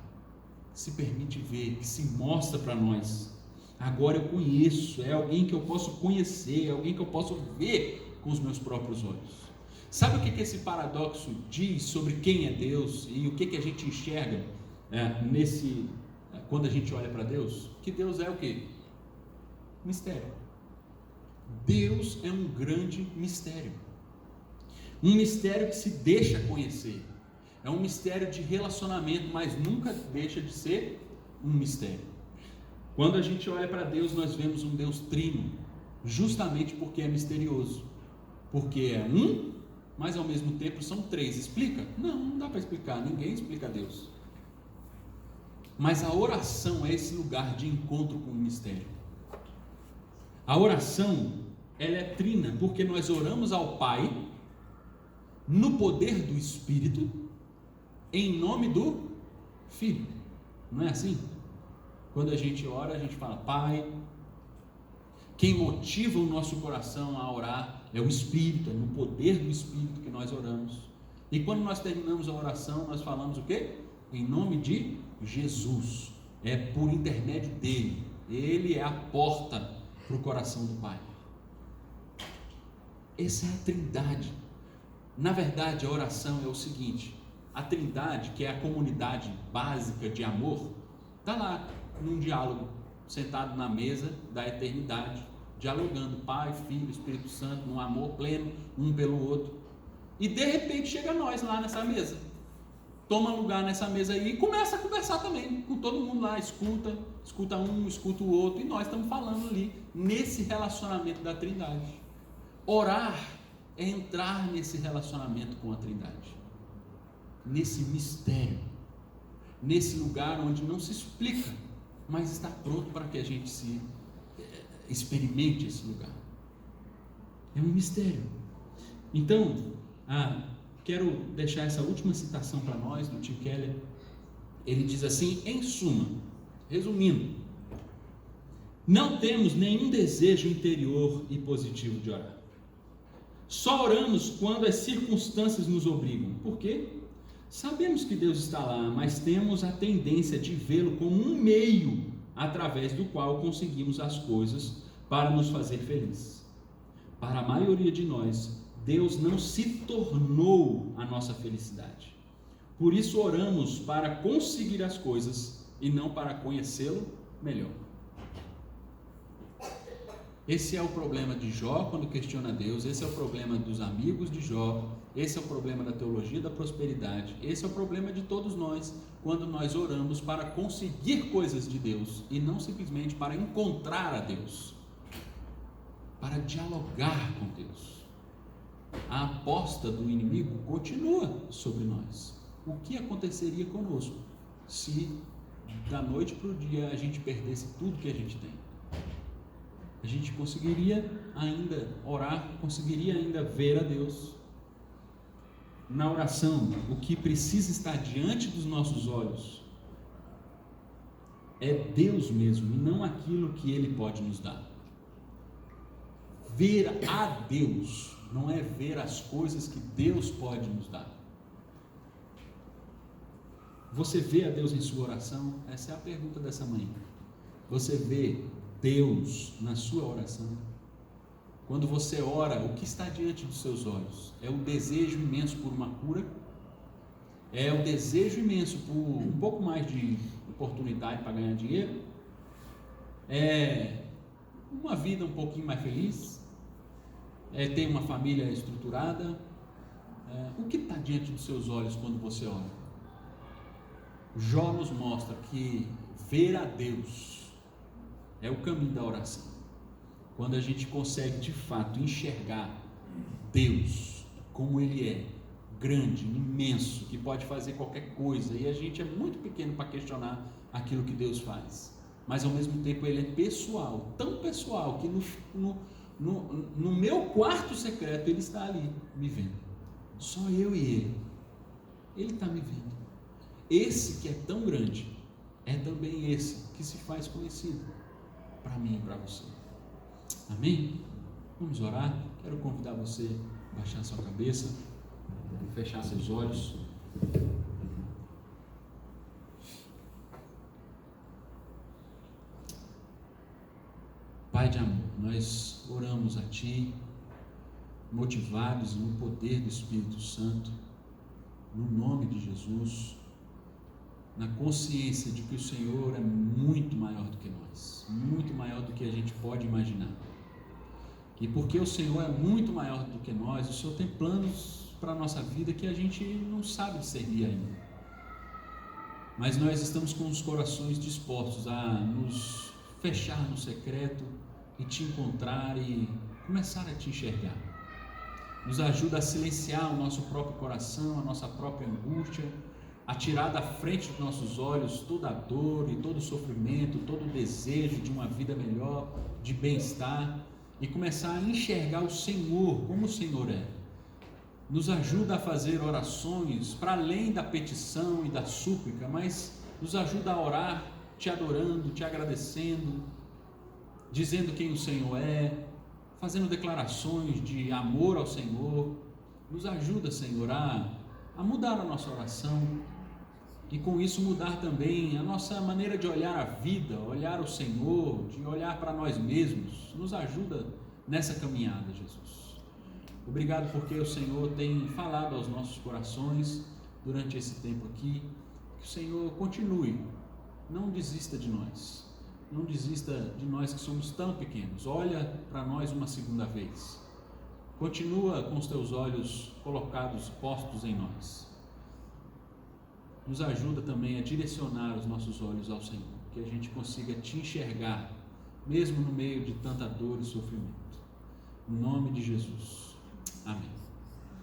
que se permite ver, que se mostra para nós. Agora eu conheço, é alguém que eu posso conhecer, é alguém que eu posso ver com os meus próprios olhos. Sabe o que esse paradoxo diz sobre quem é Deus e o que a gente enxerga quando a gente olha para Deus? Que Deus é o quê? Mistério. Deus é um grande mistério. Um mistério que se deixa conhecer. É um mistério de relacionamento, mas nunca deixa de ser um mistério. Quando a gente olha para Deus, nós vemos um Deus trino, justamente porque é misterioso. Porque é um, mas ao mesmo tempo são três. Explica? Não dá para explicar, ninguém explica Deus. Mas a oração é esse lugar de encontro com o mistério. A oração, ela é trina, porque nós oramos ao Pai, no poder do Espírito, em nome do Filho. Não é assim? Quando a gente ora, a gente fala Pai. Quem motiva o nosso coração a orar é o Espírito, é no poder do Espírito que nós oramos. E quando nós terminamos a oração, nós falamos o quê? Em nome de Jesus. É por intermédio dele. Ele é a porta para o coração do Pai. Essa é a Trindade. Na verdade, a oração é o seguinte: a Trindade, que é a comunidade básica de amor, está lá num diálogo, sentado na mesa da eternidade, dialogando, Pai, Filho, Espírito Santo, num amor pleno, um pelo outro. E de repente chega nós lá nessa mesa, toma lugar nessa mesa aí e começa a conversar também com todo mundo lá, escuta um, escuta o outro, e nós estamos falando ali nesse relacionamento da Trindade. Orar é entrar nesse relacionamento com a Trindade, nesse mistério, nesse lugar onde não se explica, mas está pronto para que a gente se experimente esse lugar. É um mistério. Então, quero deixar essa última citação para nós, do Tim Keller. Ele diz assim, em suma, resumindo: não temos nenhum desejo interior e positivo de orar. Só oramos quando as circunstâncias nos obrigam. Por quê? Sabemos que Deus está lá, mas temos a tendência de vê-lo como um meio através do qual conseguimos as coisas para nos fazer felizes. Para a maioria de nós, Deus não se tornou a nossa felicidade. Por isso oramos para conseguir as coisas e não para conhecê-lo melhor. Esse é o problema de Jó quando questiona Deus, esse é o problema dos amigos de Jó, esse é o problema da teologia da prosperidade, esse é o problema de todos nós quando nós oramos para conseguir coisas de Deus e não simplesmente para encontrar a Deus, para dialogar com Deus. A aposta do inimigo continua sobre nós. O que aconteceria conosco se da noite para o dia a gente perdesse tudo que a gente tem? A gente conseguiria ainda orar, conseguiria ainda ver a Deus. Na oração, o que precisa estar diante dos nossos olhos é Deus mesmo, e não aquilo que Ele pode nos dar. Ver a Deus não é ver as coisas que Deus pode nos dar. Você vê a Deus em sua oração? Essa é a pergunta dessa manhã. Você vê Deus na sua oração? Quando você ora, o que está diante dos seus olhos? É o desejo imenso por uma cura? É o desejo imenso por um pouco mais de oportunidade para ganhar dinheiro? É uma vida um pouquinho mais feliz? É ter uma família estruturada? O que está diante dos seus olhos quando você ora? Jó nos mostra que ver a Deus é o caminho da oração. Quando a gente consegue de fato enxergar Deus como Ele é, grande, imenso, que pode fazer qualquer coisa, e a gente é muito pequeno para questionar aquilo que Deus faz, mas ao mesmo tempo Ele é pessoal, tão pessoal que no meu quarto secreto Ele está ali me vendo, só eu e Ele está me vendo. Esse que é tão grande é também esse que se faz conhecido para mim e para você. Amém? Vamos orar. Quero convidar você a baixar sua cabeça, fechar seus olhos. Pai de amor, nós oramos a Ti, motivados no poder do Espírito Santo, no nome de Jesus, na consciência de que o Senhor é muito maior do que nós, muito maior do que a gente pode imaginar. E porque o Senhor é muito maior do que nós, o Senhor tem planos para a nossa vida que a gente não sabe discernir ainda. Mas nós estamos com os corações dispostos a nos fechar no secreto e Te encontrar e começar a Te enxergar. Nos ajuda a silenciar o nosso próprio coração, a nossa própria angústia, a tirar da frente dos nossos olhos toda a dor e todo o sofrimento, todo o desejo de uma vida melhor, de bem-estar, e começar a enxergar o Senhor como o Senhor é. Nos ajuda a fazer orações para além da petição e da súplica, mas nos ajuda a orar Te adorando, Te agradecendo, dizendo quem o Senhor é, fazendo declarações de amor ao Senhor. Nos ajuda, Senhor, a mudar a nossa oração e com isso mudar também a nossa maneira de olhar a vida, olhar o Senhor, de olhar para nós mesmos. Nos ajuda nessa caminhada, Jesus. Obrigado porque o Senhor tem falado aos nossos corações durante esse tempo aqui. Que o Senhor continue, não desista de nós, não desista de nós que somos tão pequenos. Olha para nós uma segunda vez. Continua com os Teus olhos colocados, postos em nós. Nos ajuda também a direcionar os nossos olhos ao Senhor, que a gente consiga Te enxergar, mesmo no meio de tanta dor e sofrimento. Em nome de Jesus. Amém.